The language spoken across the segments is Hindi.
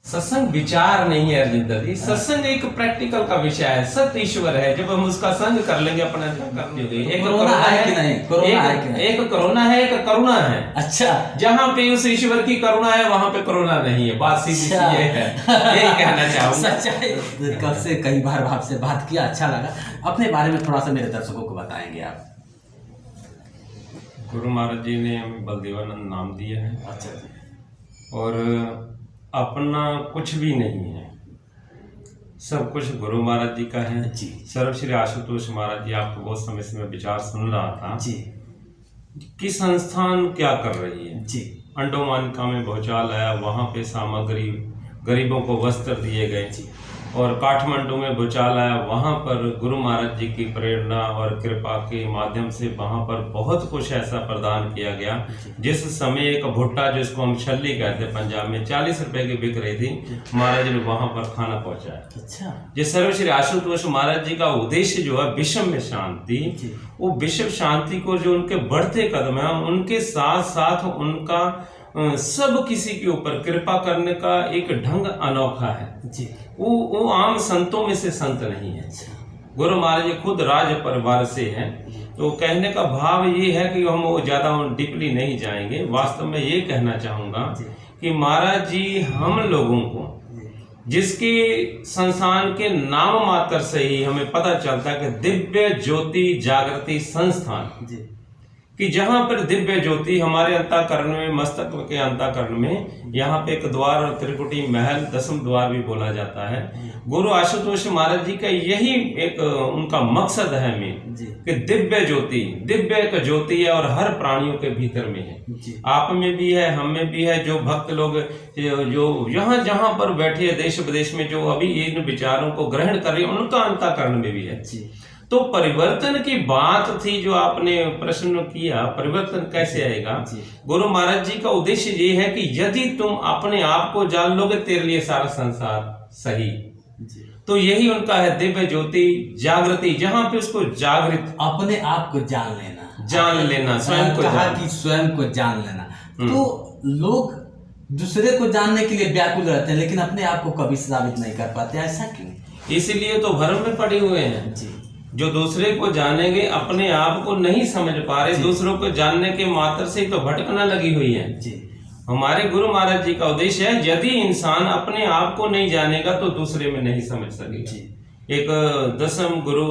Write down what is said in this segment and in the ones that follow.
सत्संग विचार नहीं है अर्जिंदर जी, सत्संग एक प्रैक्टिकल का विषय है। सत्य ईश्वर है, जब हम उसका संग कर लेंगे अपना एक कोरोना है कि नहीं, कोरोना है कि नहीं? एक कोरोना है, एक करुणा है। अच्छा, जहाँ पे उस ईश्वर की करुणा है वहां पे कोरोना नहीं है। बात सीधी सी ये है, यही कहना चाहूंगा। सच्चाई। कब से कई बार आपसे बात किया, अच्छा लगा। अपने बारे में थोड़ा सा मेरे दर्शकों को बताएंगे आप? गुरु महाराज जी ने हमें बलदेवानंद नाम दिया है। अच्छा, और अपना कुछ भी नहीं है, सब कुछ गुरु महाराज जी का है जी। सर्वश्री आशुतोष महाराज जी, आपको बहुत समय से मैं विचार सुन रहा था जी कि संस्थान क्या कर रही है जी। अंडोमानिका में भूचाल आया, वहां पे सामग्री गरीबों को वस्त्र दिए गए जी। और काठमांडू में भूचाल आया, वहां पर गुरु महाराज जी की प्रेरणा और कृपा के माध्यम से वहां पर बहुत कुछ ऐसा प्रदान किया गया। जिस समय एक भुट्टा जिसको हम छल्ली कहते हैं पंजाब में 40 रुपए की बिक रही थी, महाराज ने वहां पर खाना पहुंचाया। अच्छा, ये सर्वश्री आशुतोष महाराज जी का उद्देश्य जो है विश्व में शांति, वो विश्व शांति को जो उनके बढ़ते कदम है उनके साथ साथ उनका सब किसी के ऊपर कृपा करने का एक ढंग अनोखा है जी। वो आम संतों में से संत नहीं है। गुरु महाराज जी खुद राज परिवार से हैं, तो कहने का भाव ये है कि हम वो ज्यादा डीपली नहीं जाएंगे। वास्तव में ये कहना चाहूंगा कि महाराज जी हम लोगों को जिसके संस्थान के नाम मात्र से ही हमें पता चलता है कि दिव्य ज्योति जागृति संस्थान जी, कि जहां पर दिव्य ज्योति हमारे अंतःकरण में, मस्तक के अंतःकरण में, यहाँ पे एक द्वार और त्रिकुटी महल 10वां द्वार भी बोला जाता है। गुरु आशुतोष महाराज जी का यही एक उनका मकसद है मेन कि दिव्य ज्योति, दिव्य एक ज्योति है और हर प्राणियों के भीतर में है, आप में भी है, हम में भी है। जो भक्त लोग जो यहाँ जहाँ पर बैठे देश विदेश में जो अभी इन विचारों को ग्रहण कर रहे हैं उनका अंतःकरण में भी है। तो परिवर्तन की बात थी जो आपने प्रश्न किया, परिवर्तन कैसे आएगा? गुरु महाराज जी का उद्देश्य ये है कि यदि तुम अपने आप को जान लोगे तेरे लिए सारा संसार सही। तो यही उनका है दिव्य ज्योति जागृति, जहां पे उसको जागृत अपने आप को जान लेना, स्वयं को कहा कि स्वयं को जान लेना। तो लोग दूसरे को जानने के लिए व्याकुल रहते हैं लेकिन अपने आप को कभी साबित नहीं कर पाते, ऐसा क्यों? इसीलिए तो भ्रम में पड़े हुए हैं जी। जो दूसरे को जानेंगे अपने आप को नहीं समझ पा रहे, दूसरों को जानने के मात्र से तो भटकना लगी हुई है जी। हमारे गुरु महाराज जी का उद्देश्य है यदि इंसान अपने आप को नहीं जानेगा तो दूसरे में नहीं समझ सकेगा। एक 10वें गुरु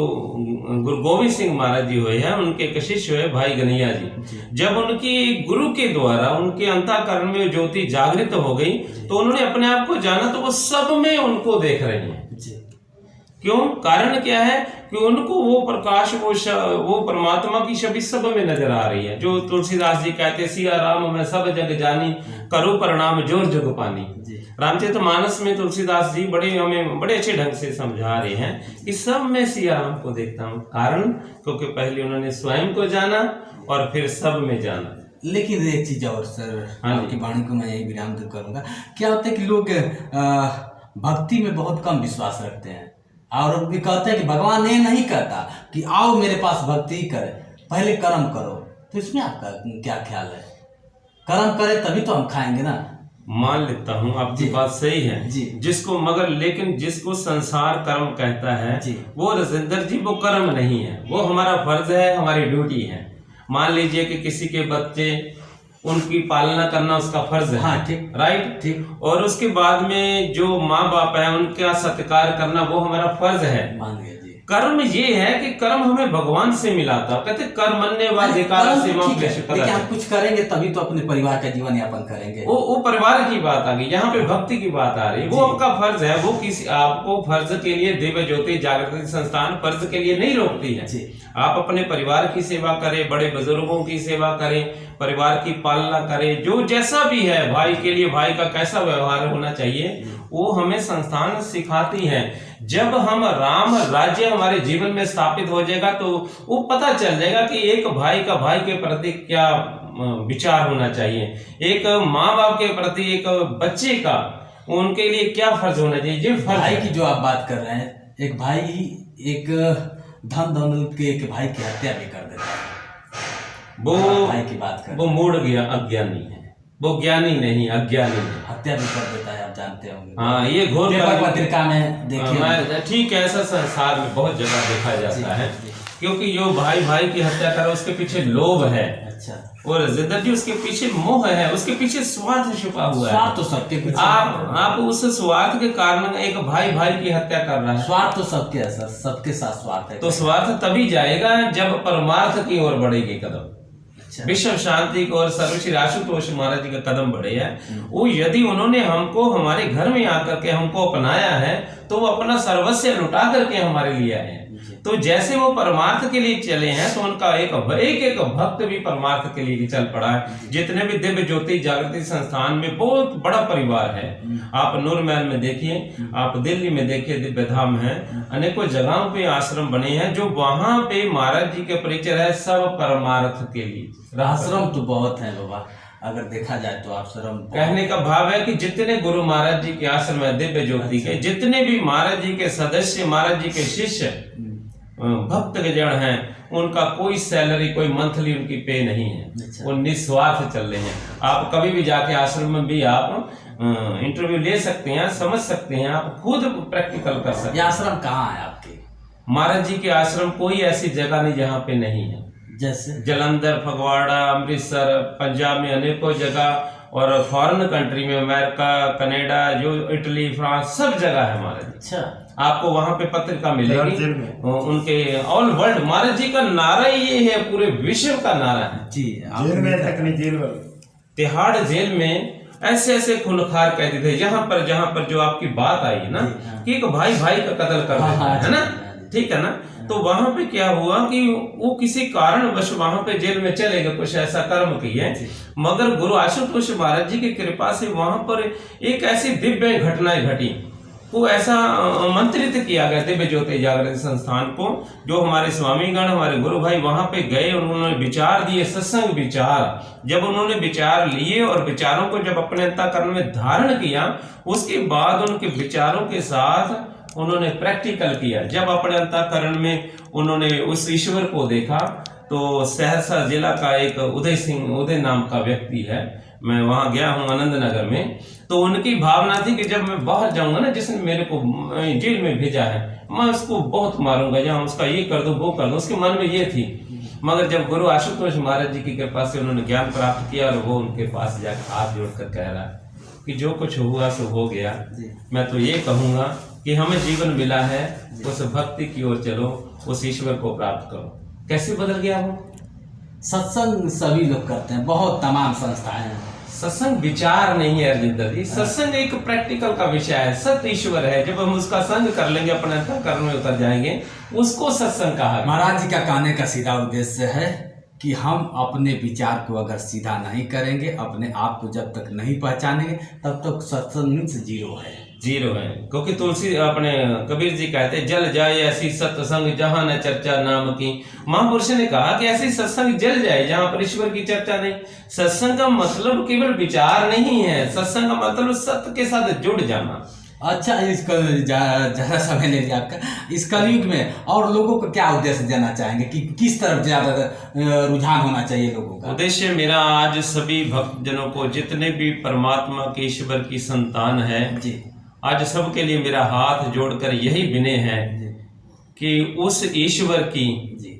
गोविंद सिंह महाराज जी हुए हैं, उनके एक शिष्य हुए भाई गनैया जी। जब उनकी गुरु के द्वारा उनके अंतःकरण में ज्योति जागृत हो गई तो उन्होंने अपने आप को जाना, तो वो सब में उनको देख रहे हैं। क्यों? कारण क्या है कि उनको वो प्रकाश, वो परमात्मा की छवि सब में नजर आ रही है। जो तुलसीदास जी कहते सिया राम मैं सब जग जानी, करो प्रणाम जोर जग पानी। रामचरितमानस में तुलसीदास जी हमें बड़े अच्छे ढंग से समझा रहे हैं कि सब में सिया राम को देखता हूँ। कारण क्योंकि पहले उन्होंने स्वयं को जाना और फिर सब में जाना। लेकिन एक चीज और सर, आपकी वाणी को मैं यही विराम करूंगा। क्या होता है कि लोग भक्ति में बहुत कम विश्वास रखते हैं और भी कहते हैं कि भगवान ये नहीं कहता कि आओ मेरे पास भक्ति करे, पहले कर्म करो। तो इसमें आपका क्या ख्याल है? कर्म करे तभी तो हम खाएंगे ना। मान लेता हूँ आपकी बात सही है जी। जिसको मगर लेकिन जिसको संसार कर्म कहता है जी, वो रजिंदर जी वो कर्म नहीं है, वो हमारा फर्ज है, हमारी ड्यूटी है। मान लीजिए कि किसी के बच्चे, उनकी पालना करना उसका फर्ज है। हाँ, ठीक, राइट, ठीक। और उसके बाद में जो माँ बाप है उनका सत्कार करना वो हमारा फर्ज है। मान लिया जी। कर्म ये है कि कर्म हमें भगवान से मिला था, कहते कर्मण्येवाधिकार से लेकिन हम कुछ करेंगे तभी तो अपने परिवार का जीवन यापन करेंगे। वो परिवार की बात आ गई, यहाँ पे भक्ति की बात आ रही है। वो आपका फर्ज है, वो किसी आपको फर्ज के लिए दिव्य ज्योति जागृति संस्थान फर्ज के लिए नहीं रोकती है। आप अपने परिवार की सेवा करें, बड़े बुजुर्गों की सेवा करें, परिवार की पालना करें, जो जैसा भी है, भाई के लिए भाई का कैसा व्यवहार होना चाहिए वो हमें संस्थान सिखाती है। जब हम राम राज्य हमारे जीवन में स्थापित हो जाएगा तो वो पता चल जाएगा कि एक भाई का भाई के प्रति क्या विचार होना चाहिए, एक माँ बाप के प्रति एक बच्चे का उनके लिए क्या फर्ज होना चाहिए। भाई की जो आप बात कर रहे हैं, एक भाई एक धन दौलत के एक भाई की हत्या भी कर देता है, वो भाई की बात कर, वो मूढ़ गया, अज्ञानी है। वो ज्ञानी नहीं, अज्ञानी है। हत्या भी कर देता है, आप जानते होंगे। हाँ, ये घोर पत्रिका में देखिए। ठीक है, ऐसा संसार में बहुत जगह देखा जाता है, क्योंकि जो भाई भाई की हत्या करे उसके पीछे लोभ है। अच्छा। और जिंदगी उसके पीछे मोह है, उसके पीछे स्वार्थ छुपा हुआ है। स्वार्थ तो सबके पीछे। आप उस स्वार्थ के कारण एक भाई भाई की हत्या कर रहा है। स्वार्थ तो सबके है सर, सबके साथ स्वार्थ है। तो स्वार्थ तभी जाएगा जब परमार्थ की ओर बढ़ेगी कदम। विश्व शांति को और सर्वश्री आशुतोष महाराज जी का कदम बढ़े है। वो यदि उन्होंने हमको हमारे घर में आकर के हमको अपनाया है, तो वो अपना सर्वस्व लुटा करके हमारे लिए आए हैं। तो जैसे वो परमार्थ के लिए चले हैं, तो उनका एक एक भक्त भी परमार्थ के लिए चल पड़ा है। जितने भी दिव्य ज्योति जागृति संस्थान में बहुत बड़ा परिवार है। आप नूर महल में देखिए, आप दिल्ली में देखिए, दिव्य धाम है, अनेकों जगहों पे आश्रम बने हैं, जो वहां पे महाराज जी के परिचय है, सब परमार्थ के लिए। आश्रम तो बहुत है बाबा, अगर देखा जाए तो आश्रम। कहने का भाव है कि जितने गुरु महाराज जी के आश्रम है दिव्य ज्योति के, जितने भी महाराज जी के सदस्य, महाराज जी के शिष्य भक्त जन हैं, उनका कोई सैलरी, कोई मंथली उनकी पे नहीं है। अच्छा। वो निस्वार्थ चल रहे हैं। आप कभी भी जाके आश्रम में भी आप इंटरव्यू ले सकते हैं, समझ सकते हैं, आप खुद प्रैक्टिकल कर सकते हैं। आश्रम कहाँ है आपके? महाराज जी के आश्रम कोई ऐसी जगह नहीं जहाँ पे नहीं है। जैसे जलंधर, फगवाड़ा, अमृतसर, पंजाब में अनेकों जगह, और फॉरेन कंट्री में अमेरिका, कनाडा, जो इटली, फ्रांस, सब जगह है महाराज। अच्छा। आपको वहां पे पत्रिका मिलेगी उनके ऑल वर्ल्ड। महाराज जी का नारा ये है, पूरे विश्व का नारा है जी। जेल में तक नहीं, जेल में, तिहाड़ जेल में ऐसे ऐसे खूनखार कैदी थे। जहां पर जो आपकी बात आई है ना, कि एक भाई भाई का कत्ल कर देता है ना, ठीक है ना, तो वहां पे क्या हुआ कि वो किसी कारणवश वहां पे जेल में चले गए, कुछ ऐसा कर्म किए, मगर गुरु आशुतोष महाराज जी की कृपा से वहां पर एक ऐसी दिव्य घटनाएं घटी, को ऐसा आमंत्रित किया गया दिव्य ज्योति जागृति संस्थान को, जो हमारे स्वामीगण, हमारे गुरु भाई वहां पे गए, उन्होंने विचार दिए, सत्संग विचार। जब उन्होंने विचार लिए और विचारों को जब अपने अंतःकरण में धारण किया, उसके बाद उनके विचारों के साथ उन्होंने प्रैक्टिकल किया। जब अपने अंतःकरण में उन्होंने उस ईश्वर को देखा, तो सहरसा जिला का एक उदय नाम का व्यक्ति है, मैं वहां गया हूं आनंद नगर में, तो उनकी भावना थी कि जब मैं बाहर जाऊंगा ना, जिसने मेरे को जेल में भेजा है, मैं उसको बहुत मारूंगा, जहाँ उसका ये कर दो वो कर दो, उसके मन में ये थी। मगर जब गुरु आशुतोष महाराज जी की कृपा से उन्होंने ज्ञान प्राप्त किया, और वो उनके पास जाकर हाथ जोड़कर कह रहा है कि जो कुछ हुआ सो हो गया, मैं तो ये कहूंगा कि हमें जीवन मिला है, उस भक्ति की ओर चलो, उस ईश्वर को प्राप्त करो। कैसे बदल गया वो? सत्संग सभी लोग करते हैं, बहुत तमाम संस्थाएं हैं। सत्संग विचार नहीं है अर्जिंदर जी, सत्संग एक प्रैक्टिकल का विषय है। सत्य ईश्वर है, जब हम उसका संग कर लेंगे, अपने अंतःकरण में उतर जाएंगे, उसको सत्संग कहा। महाराज जी का कहने का सीधा उद्देश्य है कि हम अपने विचार को अगर सीधा नहीं करेंगे, अपने आप को जब तक नहीं पहचानेंगे, तब तक सत्संग मीन्स जीरो है, जीरो है। क्योंकि तुलसी अपने कबीर जी कहते, जल जाए ऐसी सत्संग जहां न चर्चा नाम की। महापुरुष ने कहा कि ऐसी सत्संग जल जाए जहां पर ईश्वर की चर्चा नहीं। सत्संग का मतलब केवल विचार नहीं है, सत्संग का मतलब सत्य के साथ जुड़ जाना। अच्छा, इसका ज्यादा समय ले लिया आपका। इस कलयुग में और लोगों को क्या उद्देश्य देना चाहेंगे कि किस तरफ ज्यादा रुझान होना चाहिए लोगों का? उद्देश्य मेरा आज सभी भक्तजनों को, जितने भी परमात्मा के ईश्वर की संतान है जी, आज सबके लिए मेरा हाथ जोड़कर यही विनय है कि उस ईश्वर की जी,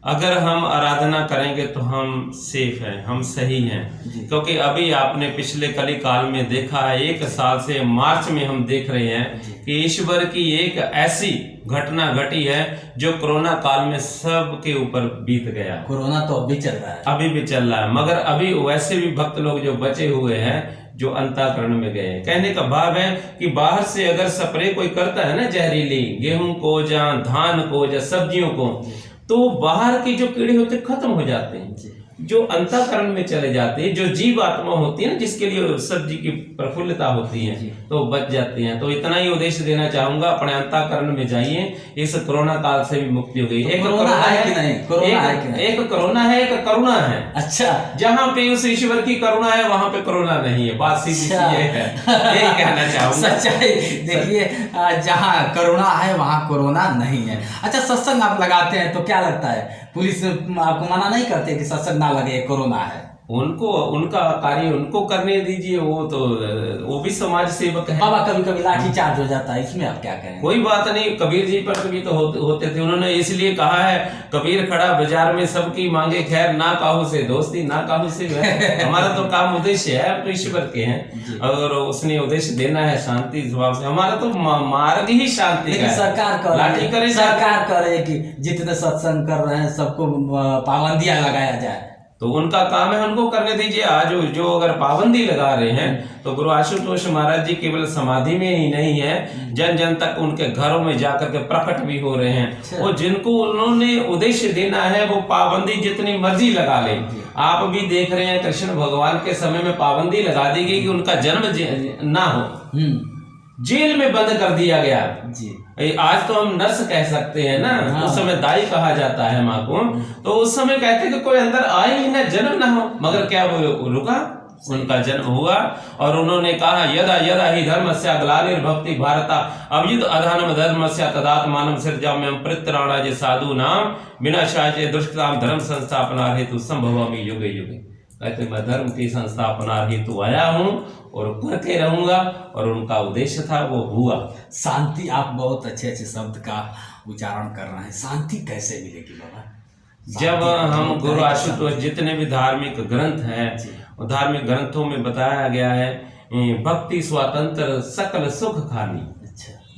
अगर हम आराधना करेंगे तो हम सेफ हैं, हम सही हैं। क्योंकि अभी आपने पिछले कली काल में देखा है, 1 साल से मार्च में हम देख रहे हैं कि ईश्वर की एक ऐसी घटना घटी है जो कोरोना काल में सबके ऊपर बीत गया। कोरोना तो अभी चल रहा है, अभी भी चल रहा है, मगर अभी वैसे भी भक्त लोग जो बचे हुए हैं, जो अंतःकरण में गए। कहने का भाव है कि बाहर से अगर स्प्रे कोई करता है ना, जहरीली गेहूं को या धान को या सब्जियों को, तो बाहर के जो कीड़े होते खत्म हो जाते हैं, जो अंतःकरण में चले जाते हैं, जो जीव आत्मा होती है ना, जिसके लिए सब्जी की प्रफुल्लता होती है, तो बच जाते हैं। तो इतना ही उद्देश्य देना चाहूंगा, अपने अंतःकरण में जाइए, इस कोरोना काल से भी मुक्ति हो गई। एक कोरोना है कि नहीं? कोरोना है कि नहीं? एक कोरोना है, एक करुणा है। अच्छा, जहाँ पे उस ईश्वर की करुणा है, वहां पे कोरोना नहीं है। बात सीधी सी ये है, यही कहना चाहूंगा। सच्चाई देखिए, जहाँ करुणा है वहाँ कोरोना नहीं है। अच्छा, सत्संग आप लगाते हैं तो क्या लगता है, पुलिस आपको मना नहीं करते कि सत्संग ना लगे, कोरोना है? उनको उनका कार्य उनको करने दीजिए, वो भी समाज सेवक है। बाबा कभी कभी लाठी चार्ज हो जाता है, इसमें आप क्या कहें? कोई बात नहीं, कबीर जी पर भी तो होते थे। उन्होंने इसलिए कहा है, कबीर खड़ा बाजार में सबकी मांगे खैर, ना काहू से दोस्ती ना काहू से वैर। हमारा तो काम उद्देश्य है अपने ईश्वर के हैं, और उसने उद्देश्य देना है शांति स्वभाव से। हमारा तो मार्ग ही शांति का है। सरकार करे कि जितने सत्संग कर रहे हैं सबको पाबंदियां लगाया जाए, तो उनका काम है, उनको करने दीजिए। आज जो अगर पाबंदी लगा रहे हैं तो गुरु आशुतोष महाराज जी केवल समाधि में ही नहीं है, जन जन तक उनके घरों में जाकर के प्रकट भी हो रहे हैं। वो जिनको उन्होंने उद्देश्य देना है वो पाबंदी जितनी मर्जी लगा ले। आप भी देख रहे हैं कृष्ण भगवान के समय में पाबंदी लगा दी गई कि उनका जन्म ना हो, जेल में बंद कर दिया गया जी। आज तो हम नर्स कह सकते हैं ना, उस समय दाई कहा जाता है माँ को। तो उस समय कहते कि कोई अंदर आए ही ना, जन्म ना हो, मगर क्या वो रुका, उनका जन्म हुआ। और उन्होंने कहा यदा यदा ही धर्मस्य ग्लानिर्भवति भारता अभ्युत अधर्म धर्मस्य तदात्मानं सृजाम्यहं परित्राणाय साधु नाम विनाशाय दुष्कृतां धर्म संस्थापना हेतु संभवामि युगे युगे। कहते मैं धर्म की संस्थापना हेतु आया हूँ और करके रहूंगा, और उनका उद्देश्य था वो हुआ। शांति, आप बहुत अच्छे अच्छे शब्द का उच्चारण कर रहे हैं। शांति कैसे मिलेगी बाबा? जब हम गुरु आशुतोष जितने भी धार्मिक ग्रंथ हैं, धार्मिक ग्रंथों में बताया गया है, भक्ति स्वतंत्र सकल सुख खानी,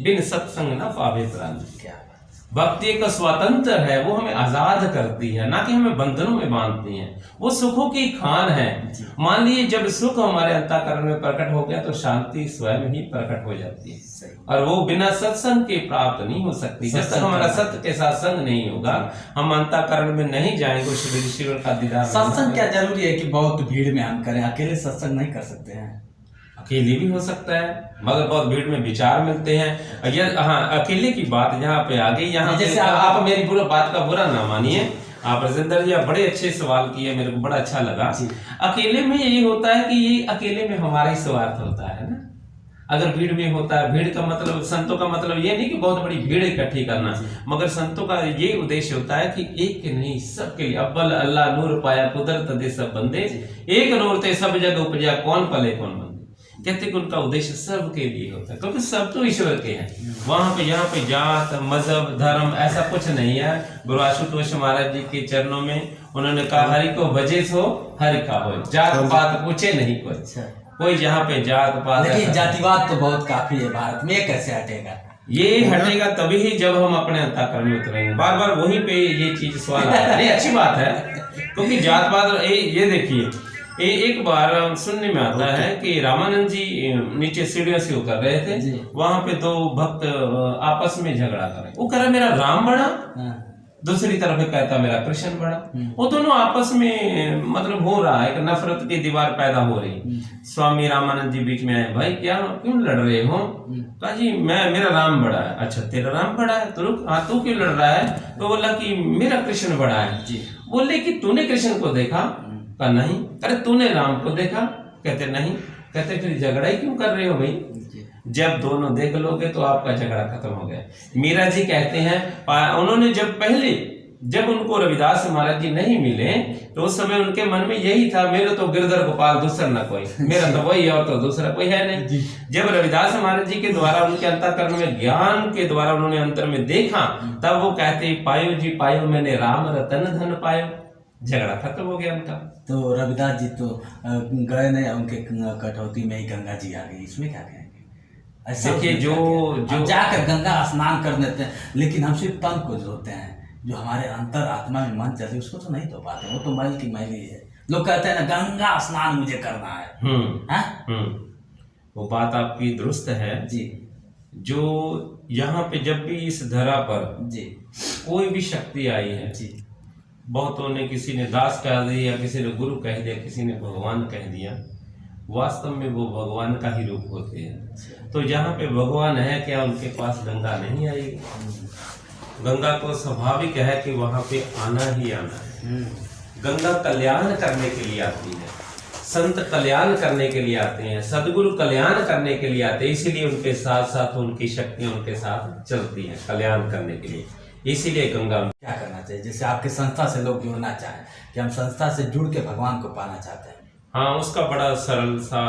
बिन सत्संग न पावे प्राणी। क्या भक्ति एक स्वतंत्र है, वो हमें आजाद करती है, ना कि हमें बंधनों में बांधती है। वो सुखों की खान है। मान लीजिए जब सुख हमारे अंतःकरण में प्रकट हो गया तो शांति स्वयं ही प्रकट हो जाती है, और वो बिना सत्संग के प्राप्त नहीं हो सकती। जब तक हमारा सत्य के साथ संग नहीं होगा, हम अंतःकरण में नहीं जाएंगे ईश्वर का दीदार। सत्संग क्या जरूरी है कि बहुत भीड़ में हम करें? अकेले सत्संग नहीं कर सकते हैं? अकेले भी हो सकता है, मगर बहुत भीड़ में विचार मिलते हैं। हाँ, अकेले की बात यहाँ पे आ गई। यहाँ जैसे आप मेरी पूरा बात का बुरा ना मानिए, आप राजेंद्र जी आप बड़े अच्छे सवाल किए, मेरे को बड़ा अच्छा लगा। अकेले में यही होता है कि ये अकेले में हमारा ही स्वार्थ होता है ना। अगर भीड़ में होता है, भीड़ का मतलब, संतों का मतलब ये नहीं कि बहुत बड़ी भीड़ इकट्ठी करना, मगर संतों का ये उद्देश्य होता है कि एक के नहीं सबके लिए। अव्वल अल्लाह नूर पाया कुदरत दे सब बंदे, एक नूर ते सब जग उपजा कौन पले कौन बंदे। कहते कि उनका उद्देश्य सबके लिए होता है, क्योंकि सब तो ईश्वर के हैं। वहां पे यहाँ पे जात मजहब धर्म ऐसा कुछ नहीं है। गुरु आशुतोष महाराज जी के चरणों में उन्होंने कहा हरि को भजे सो हरि का हो, जात पात पूछे नहीं कोई जहाँ पे जात पात। लेकिन जातिवाद तो बहुत काफी है भारत में, ये कैसे हटेगा? ये हटेगा तभी ही जब हम अपने अंतःकरण में उतरेंगे। बार बार वहीं पे ये चीज सवाल आता है। अच्छी बात है, क्योंकि जात पात ये देखिए, एक बार सुनने में आता है कि रामानंद जी नीचे सीढ़ियों से उतर रहे थे, वहां पे दो भक्त आपस में झगड़ा कर रहे। वो कह रहा मेरा राम बड़ा, दूसरी तरफ कहता मेरा कृष्ण बड़ा। वो दोनों आपस में मतलब हो रहा है, एक नफरत की दीवार पैदा हो रही। स्वामी रामानंद जी बीच में आए, भाई क्या क्यों लड़ रहे हो? कहा जी मेरा राम बड़ा है। अच्छा तेरा राम बड़ा है तो रुक, हाँ तू क्यों लड़ रहा है? तो बोला कि मेरा कृष्ण बड़ा है। बोले कि तूने कृष्ण को देखा? कहा नहीं। अरे तूने राम को देखा? कहते नहीं। कहते फिर झगड़ा ही क्यों कर रहे हो भाई? जब दोनों देख लोगे तो आपका झगड़ा खत्म हो गया। मीरा जी कहते हैं उन्होंने जब उनको रविदास महाराज जी नहीं मिले तो उस समय उनके मन में यही था, मेरे तो गिरधर गोपाल दूसरा न कोई, मेरा तो वही और तो दूसरा कोई है नहीं। जब रविदास महाराज जी के द्वारा उनके अंतःकरण में ज्ञान के द्वारा उन्होंने अंतर में देखा, तब वो कहते पायो जी पायो मैंने राम रतन धन पायो। झगड़ा खत्म हो गया उनका। तो रविदास जी तो गए नहीं, उनके कटौती में ही गंगा जी आ गई, इसमें क्या कहेंगे? देखिए जो जाकर गंगा स्नान कर देते हैं, लेकिन हम सिर्फ तन को जोड़ते हैं, जो हमारे अंतर आत्मा में मन चलती है उसको तो नहीं धो पाते। वो तो मैल की मैल ही है। लोग कहते हैं ना गंगा स्नान मुझे करना है। वो बात आपकी दुरुस्त है जी। जो यहाँ पे जब भी इस धरा पर जी कोई भी शक्ति आई है जी, बहुतों ने, किसी ने दास कह दिया, किसी ने गुरु कह दिया, किसी ने भगवान कह दिया, वास्तव में वो भगवान का ही रूप होते हैं। तो जहाँ पे भगवान है, क्या उनके पास गंगा नहीं आएगी? गंगा को स्वाभाविक है कि वहां पे आना ही आना है। गंगा कल्याण करने के लिए आती है, संत कल्याण करने के लिए आते हैं, सदगुरु कल्याण करने के लिए आते हैं। इसीलिए उनके साथ साथ उनकी शक्तियां उनके साथ चलती हैं कल्याण करने के लिए। इसीलिए गंगा क्या करना चाहिए, जैसे आपके संस्था से लोग जुड़ना चाहें कि हम संस्था से जुड़ के भगवान को पाना चाहते हैं? हाँ, उसका बड़ा सरल सा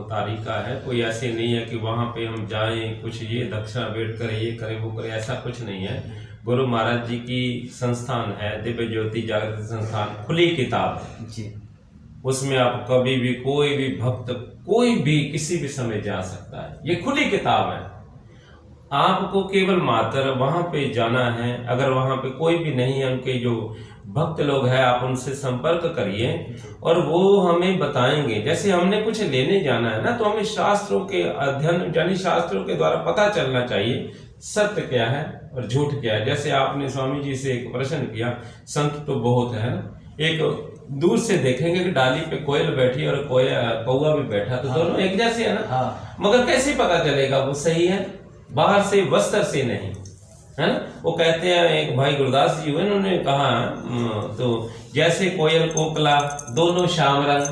तरीका है। कोई ऐसे नहीं है कि वहाँ पे हम जाएं कुछ ये दक्षिणा भेंट करें, ये करें, वो करें, ऐसा कुछ नहीं है। गुरु महाराज जी की संस्थान है दिव्य ज्योति जागृति संस्थान, खुली किताब है जी। उसमें आप कभी भी कोई भी भक्त कोई भी किसी भी समय जा सकता है। ये खुली किताब है। आपको केवल मात्र वहां पे जाना है। अगर वहां पे कोई भी नहीं है, उनके जो भक्त लोग हैं, आप उनसे संपर्क करिए और वो हमें बताएंगे। जैसे हमने कुछ लेने जाना है ना, तो हमें शास्त्रों के अध्ययन यानी शास्त्रों के द्वारा पता चलना चाहिए सत्य क्या है और झूठ क्या है। जैसे आपने स्वामी जी से एक प्रश्न किया, संत तो बहुत है ना, एक दूर से देखेंगे कि डाली पे कोयल बैठी और कौवा भी बैठा, तो दोनों एक जैसे है ना। मगर कैसे पता चलेगा वो सही है? बाहर से वस्त्र से नहीं, है ना। वो कहते हैं, एक भाई गुरदास जी हुए, उन्होंने कहा तो जैसे कोयल कोकला दोनों श्याम रंग,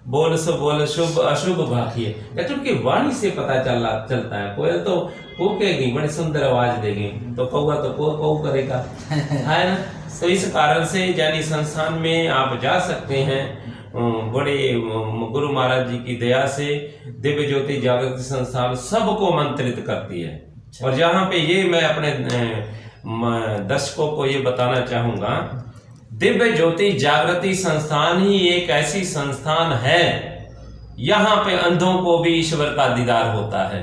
बोल सो बोल शुभ अशुभ भाखिए। कहते उनकी वाणी से पता चलता है। कोयल तो कूकेगी, बड़ी सुंदर आवाज देगी, तो कौवा तो कौ करेगा, है ना। तो इस कारण से यानी संस्थान में आप जा सकते हैं। बड़े गुरु महाराज जी की दया से दिव्य ज्योति जागृति संस्थान सबको मंत्रित करती है। और जहाँ पे ये मैं अपने दर्शकों को ये बताना चाहूंगा, दिव्य ज्योति जागृति संस्थान ही एक ऐसी संस्थान है यहाँ पे अंधों को भी ईश्वर का दीदार होता है।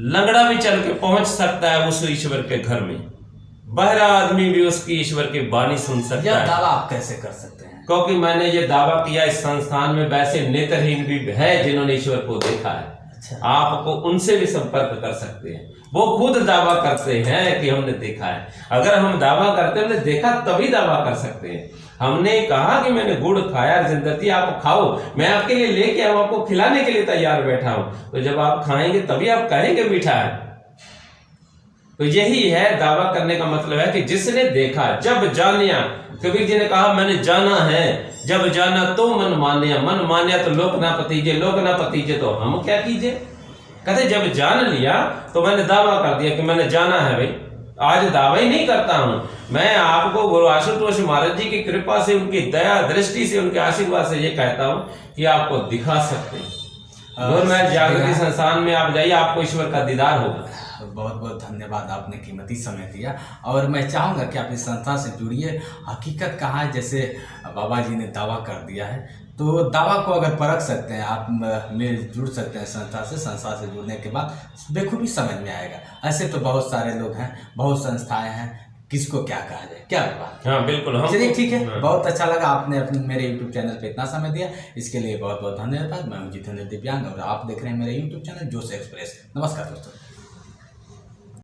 लंगड़ा भी चल के पहुंच सकता है उस ईश्वर के घर में, बहरा आदमी भी उसकी ईश्वर की वाणी सुन सकता है। दावा आप कैसे कर सकते हैं? क्योंकि मैंने ये दावा किया, इस संस्थान में वैसे नेत्रहीन भी है जिन्होंने ईश्वर को देखा है। अच्छा। आपको उनसे भी संपर्क कर सकते हैं। वो खुद दावा करते हैं कि हमने देखा है। अगर हम दावा करते हैं हमने देखा, तभी दावा कर सकते हैं। हमने कहा कि मैंने गुड़ खाया, जिंदगी आप खाओ, मैं आपके लिए लेके आऊं, आपको खिलाने के लिए तैयार बैठा हूं, तो जब आप खाएंगे तभी आप कहेंगे मीठा है। तो यही है दावा करने का मतलब है कि जिसने देखा, जब जानिया। कबीर जी ने कहा मैंने जाना है, जब जाना तो मन मान्या, मन मान्या तो लोक ना पतीजे, लोक ना पतीजे तो हम क्या कीजिए। कहते जब जान लिया तो मैंने दावा कर दिया कि मैंने जाना है। भाई आज दावा ही नहीं करता हूं मैं, आपको गुरु आशुतोष महाराज जी की कृपा से, उनकी दया दृष्टि से, उनके आशीर्वाद से ये कहता हूं कि आपको दिखा सकते हैं। गुरु मैं जागृति संस्थान में आप जाइए, आपको ईश्वर का दीदार होगा। बहुत बहुत धन्यवाद, आपने कीमती समय दिया। और मैं चाहूँगा कि आप इस संस्था से जुड़िए। हकीकत कहाँ है, जैसे बाबा जी ने दावा कर दिया है, तो दावा को अगर परख सकते हैं आप, में जुड़ सकते हैं संस्था से जुड़ने के बाद बेखूबी समझ में आएगा। ऐसे तो बहुत सारे लोग हैं, बहुत संस्थाएं हैं, किसको क्या कहा जाए, क्या बात। हाँ बिल्कुल, हम चलिए ठीक है। बहुत अच्छा लगा आपने अपने मेरे YouTube चैनल पे इतना समय दिया, इसके लिए बहुत बहुत धन्यवाद। मैं हूं जितेंद्र दिव्यांग और आप देख रहे हैं मेरे YouTube चैनल जोश एक्सप्रेस। नमस्कार दोस्तों।